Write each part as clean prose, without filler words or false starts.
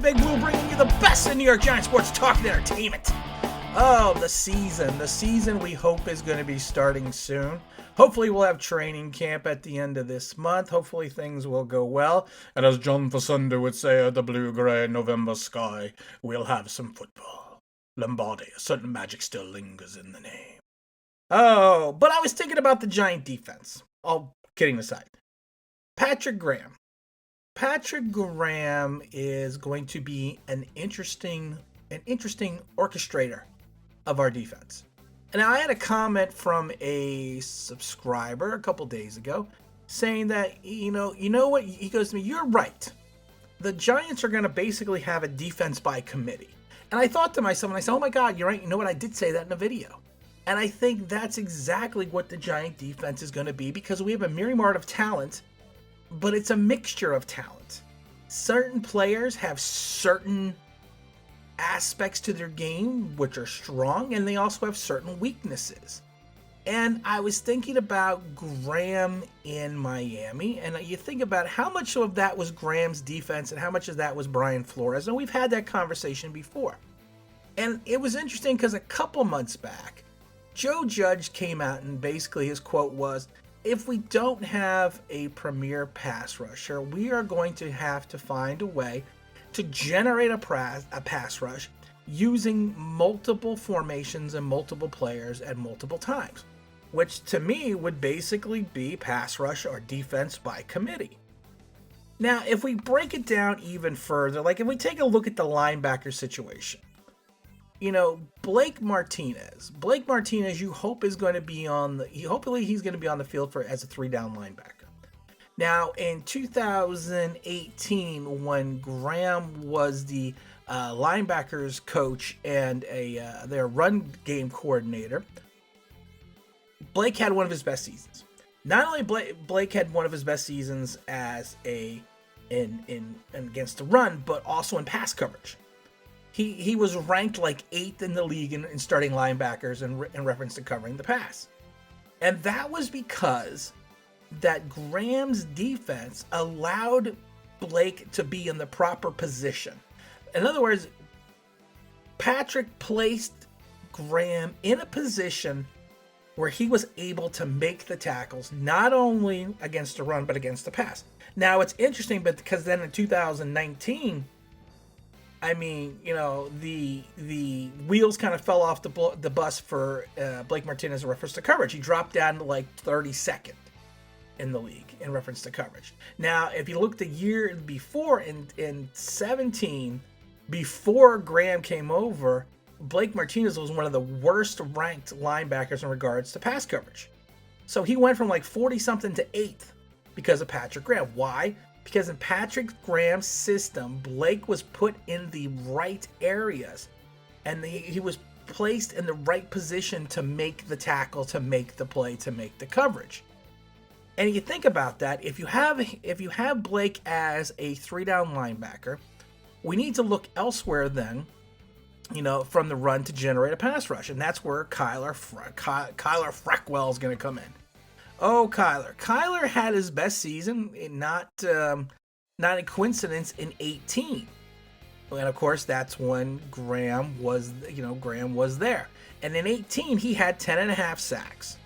Big Blue, bringing you the best in New York Giants sports talk and entertainment. Oh, the season we hope is going to be starting soon. Hopefully we'll have training camp at the end of this month. Hopefully things will go well. And as John Fasunder would say, the blue-gray November sky, we'll have some football. Lombardi, a certain magic still lingers in the name. Oh, but I was thinking about the Giant defense. All kidding aside. Patrick Graham is going to be an interesting orchestrator of our defense. And I had a comment from a subscriber a couple days ago saying that, you know what? He goes to me, you're right. The Giants are going to basically have a defense by committee. And I thought to myself, and I said, oh my God, you're right. You know what? I did say that in a video. And I think that's exactly what the Giant defense is going to be, because we have a myriad of talent, but it's a mixture of talent. Certain players have certain aspects to their game which are strong, and they also have certain weaknesses. And I was thinking about Graham in Miami, and you think about how much of that was Graham's defense and how much of that was Brian Flores, and we've had that conversation before. And it was interesting because a couple months back, Joe Judge came out and basically his quote was, if we don't have a premier pass rusher, we are going to have to find a way to generate a pass rush using multiple formations and multiple players at multiple times, which to me would basically be pass rush or defense by committee. Now, if we break it down even further, like if we take a look at the linebacker situation, Blake Martinez, you hope is going to be hopefully he's going to be on the field as a 3-down linebacker. Now, in 2018, when Graham was the linebackers coach and their run game coordinator, Blake had one of his best seasons. Not only Blake had one of his best seasons as in against the run, but also in pass coverage. He was ranked like 8th in the league in starting linebackers in reference to covering the pass. And that was because that Graham's defense allowed Blake to be in the proper position. In other words, Patrick placed Graham in a position where he was able to make the tackles, not only against the run, but against the pass. Now, it's interesting, but because then in 2019, the wheels kind of fell off the bus for Blake Martinez in reference to coverage. He dropped down to like 32nd in the league in reference to coverage. Now, if you look the year before in 17, before Graham came over, Blake Martinez was one of the worst ranked linebackers in regards to pass coverage. So he went from like 40-something to 8th because of Patrick Graham. Why? Because in Patrick Graham's system, Blake was put in the right areas, and he was placed in the right position to make the tackle, to make the play, to make the coverage. And you think about that, if you have Blake as a 3-down linebacker, we need to look elsewhere then, from the run to generate a pass rush, and that's where Kyler Frackwell is going to come in. Oh, Kyler had his best season, not a coincidence, in 18. And of course, that's when Graham was there. And in 18, he had 10.5 sacks.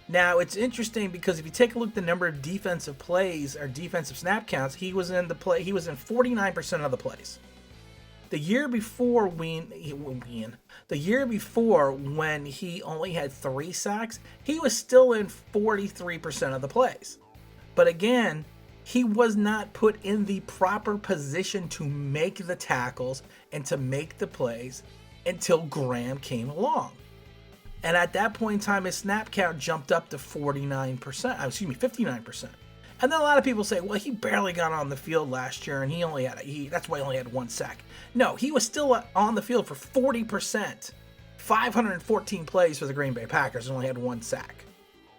Now, it's interesting because if you take a look at the number of defensive plays or defensive snap counts, he was in 49% of the plays. The year before when he only had 3 sacks, he was still in 43% of the plays. But again, he was not put in the proper position to make the tackles and to make the plays until Graham came along. And at that point in time, his snap count jumped up to 59%. And then a lot of people say, well, he barely got on the field last year, and that's why he only had 1 sack. No, he was still on the field for 40%, 514 plays for the Green Bay Packers, and only had 1 sack.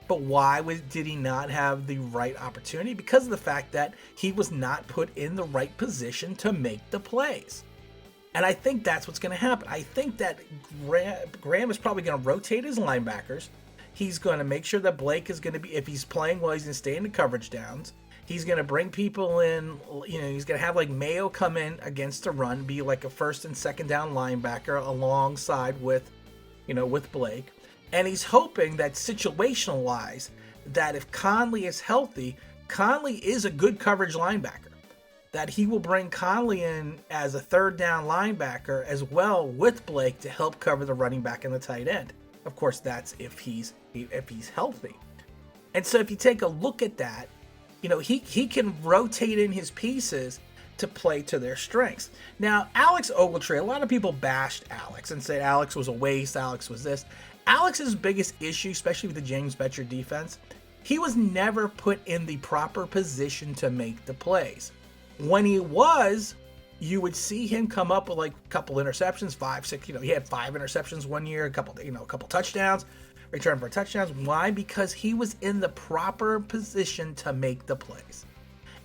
But why did he not have the right opportunity? Because of the fact that he was not put in the right position to make the plays. And I think that's what's going to happen. I think that Graham is probably going to rotate his linebackers. He's going to make sure that Blake is going to be, if he's playing well, he's going to stay in the coverage downs. He's going to bring people in. He's going to have like Mayo come in against the run, be like a first and second down linebacker alongside with Blake. And he's hoping that situational wise, that if Conley is healthy, Conley is a good coverage linebacker, that he will bring Conley in as a third down linebacker as well with Blake to help cover the running back and the tight end. Of course, that's if he's healthy. And so if you take a look at that, he can rotate in his pieces to play to their strengths. Now, Alex Ogletree, a lot of people bashed Alex and said Alex was a waste, Alex was this. Alex's biggest issue, especially with the James Betcher defense, he was never put in the proper position to make the plays. When he was, you would see him come up with like a couple interceptions, 5, 6, he had 5 interceptions one year, a couple touchdowns, return for touchdowns. Why? Because he was in the proper position to make the plays.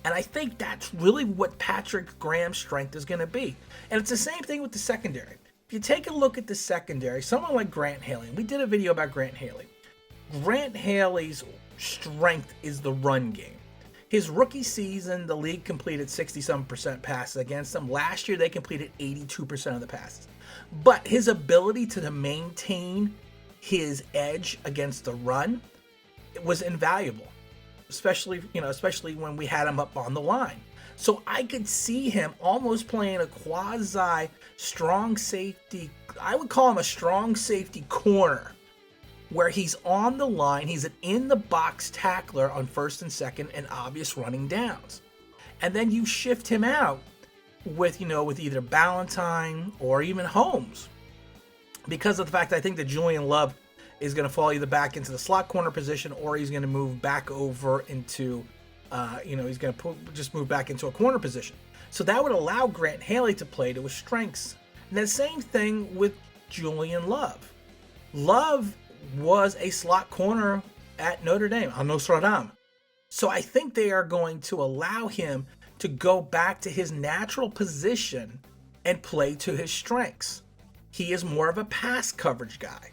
And I think that's really what Patrick Graham's strength is going to be. And it's the same thing with the secondary. If you take a look at the secondary, someone like Grant Haley, we did a video about Grant Haley. Grant Haley's strength is the run game. His rookie season, the league completed 67% passes against them. Last year, they completed 82% of the passes. But his ability to maintain his edge against the run was invaluable, especially when we had him up on the line. So I could see him almost playing a quasi strong safety. I would call him a strong safety corner, where he's on the line, he's an in the box tackler on first and second and obvious running downs. And then you shift him out with either Ballantyne or even Holmes, because of the fact that I think that Julian Love is going to fall either back into the slot corner position, or he's going to move back over into he's going to just move back into a corner position. So that would allow Grant Haley to play to his strengths. And the same thing with Julian Love. Love was a slot corner at Notre Dame, on Notre Dame. So I think they are going to allow him to go back to his natural position and play to his strengths. He is more of a pass coverage guy.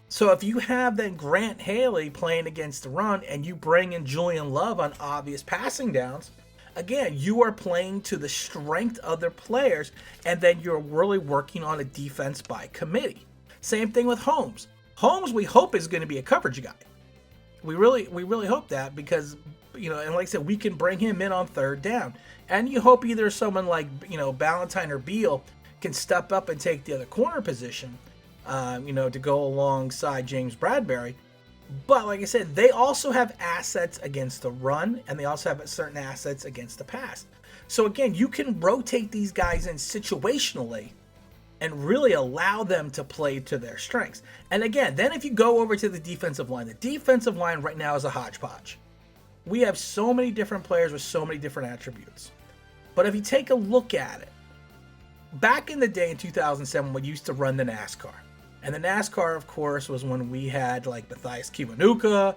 So if you have then Grant Haley playing against the run and you bring in Julian Love on obvious passing downs, again, you are playing to the strength of their players, and then you're really working on a defense by committee. Same thing with Holmes. Holmes, we hope, is going to be a coverage guy. We really hope that, because, and like I said, we can bring him in on third down. And you hope either someone like, Ballantyne or Beal can step up and take the other corner position, to go alongside James Bradbury. But like I said, they also have assets against the run, and they also have certain assets against the pass. So again, you can rotate these guys in situationally and really allow them to play to their strengths. And again, then if you go over to the defensive line right now is a hodgepodge. We have so many different players with so many different attributes. But if you take a look at it, back in the day in 2007, we used to run the NASCAR. And the NASCAR, of course, was when we had like Matthias Kiwanuka,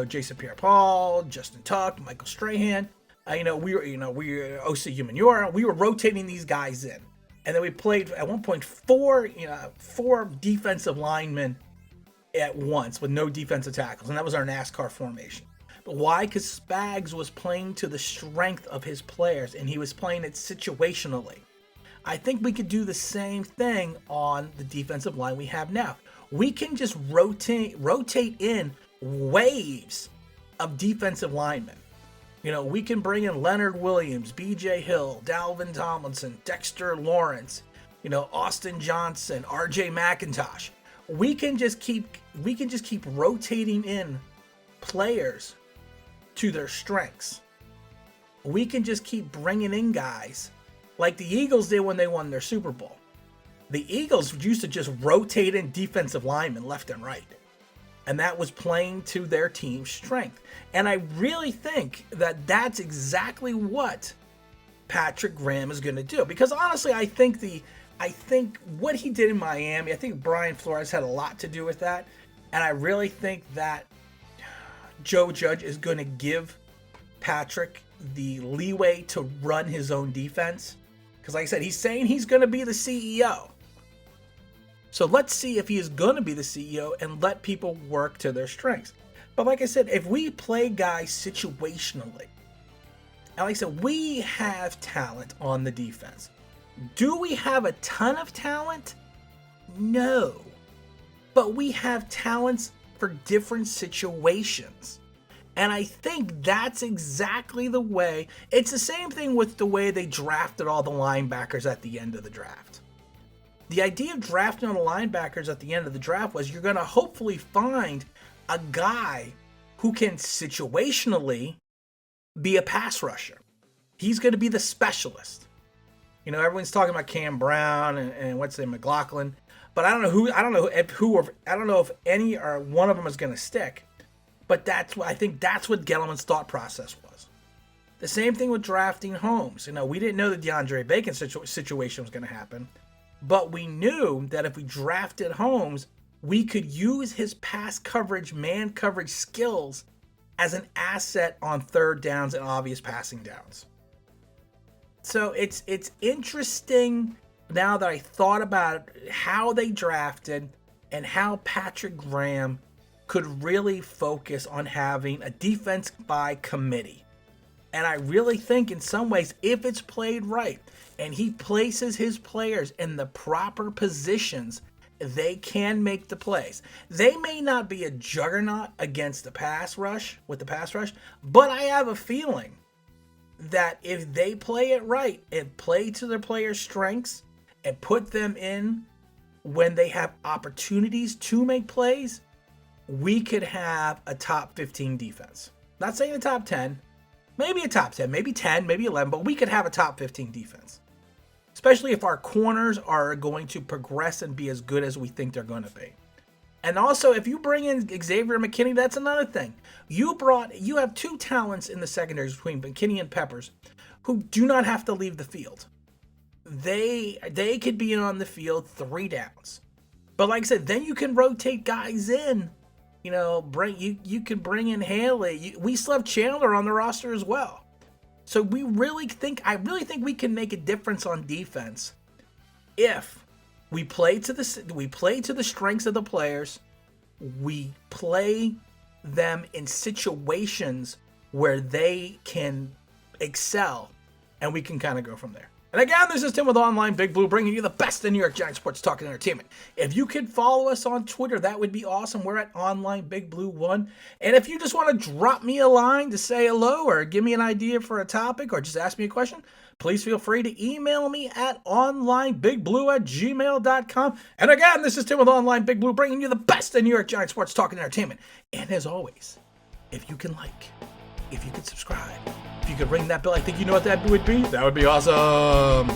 Jason Pierre-Paul, Justin Tuck, Michael Strahan. We were Osi Umenyiora. We were rotating these guys in. And then we played at one point four defensive linemen at once with no defensive tackles, and that was our NASCAR formation. But why? Because Spags was playing to the strength of his players, and he was playing it situationally. I think we could do the same thing on the defensive line we have now. We can just rotate in waves of defensive linemen. We can bring in Leonard Williams, B.J. Hill, Dalvin Tomlinson, Dexter Lawrence, Austin Johnson, R.J. McIntosh. We can just keep rotating in players to their strengths. We can just keep bringing in guys like the Eagles did when they won their Super Bowl. The Eagles used to just rotate in defensive linemen left and right. And that was playing to their team's strength. And I really think that that's exactly what Patrick Graham is going to do. Because honestly, I think what he did in Miami, I think Brian Flores had a lot to do with that. And I really think that Joe Judge is going to give Patrick the leeway to run his own defense. Because like I said, he's saying he's going to be the CEO. So let's see if he is going to be the CEO and let people work to their strengths. But like I said, if we play guys situationally, And like I said, we have talent on the defense. Do we have a ton of talent? No. But we have talents for different situations. And I think that's exactly the way. It's the same thing with the way they drafted all the linebackers at the end of the draft. The idea of drafting all the linebackers at the end of the draft was you're going to hopefully find a guy who can situationally be a pass rusher. He's going to be the specialist. You know, everyone's talking about Cam Brown and what's the McLaughlin, but I don't know if any or one of them is going to stick. But I think that's what Gettleman's thought process was. The same thing with drafting Holmes. You know, we didn't know the DeAndre Bacon situation was going to happen, but we knew that if we drafted Holmes, we could use his pass coverage, man coverage skills as an asset on third downs and obvious passing downs. So it's interesting now that I thought about how they drafted and how Patrick Graham could really focus on having a defense by committee. And I really think in some ways, if it's played right and he places his players in the proper positions, they can make the plays. They may not be a juggernaut against the pass rush, but I have a feeling that if they play it right and play to their players' strengths and put them in when they have opportunities to make plays, we could have a top 15 defense. Not saying a top 10, maybe a top 10, maybe 10, maybe 11, but we could have a top 15 defense. Especially if our corners are going to progress and be as good as we think they're going to be. And also, if you bring in Xavier McKinney, that's another thing. You have two talents in the secondaries between McKinney and Peppers who do not have to leave the field. They could be on the field 3 downs. But like I said, then you can rotate guys in. You know, you can bring in Haley. We still have Chandler on the roster as well. So I really think we can make a difference on defense if we play to the strengths of the players. We play them in situations where they can excel, and we can kind of go from there. And again, this is Tim with Online Big Blue, bringing you the best in New York Giants sports talk and entertainment. If you could follow us on Twitter, that would be awesome. We're at Online Big Blue 1. And if you just want to drop me a line to say hello or give me an idea for a topic or just ask me a question, please feel free to email me at onlineBigBlue@gmail.com. And again, this is Tim with Online Big Blue, bringing you the best in New York Giants sports talk and entertainment. And as always, if you can if you could subscribe, if you could ring that bell, I think you know what that would be. That would be awesome.